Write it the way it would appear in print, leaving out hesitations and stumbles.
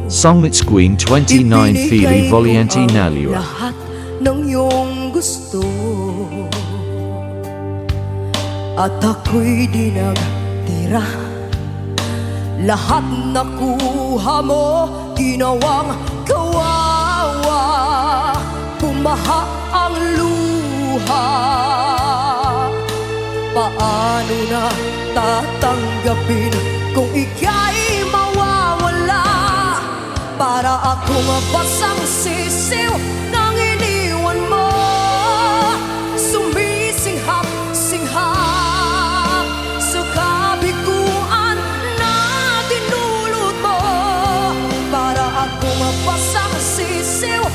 Songmits Queen 29 Fili Voliente Nalua. Lahat ng iyong gusto at ako'y di nagtira. Lahat nakuha mo, ginawang kawawa. Bumaha ang luha. Paano na tatanggapin kung ika'y mawawala? Para akong basang sisiw nang iniwan mo. Sumisinghap-singhap sa kabiguan na dinulot mo. Para akong basang sisiw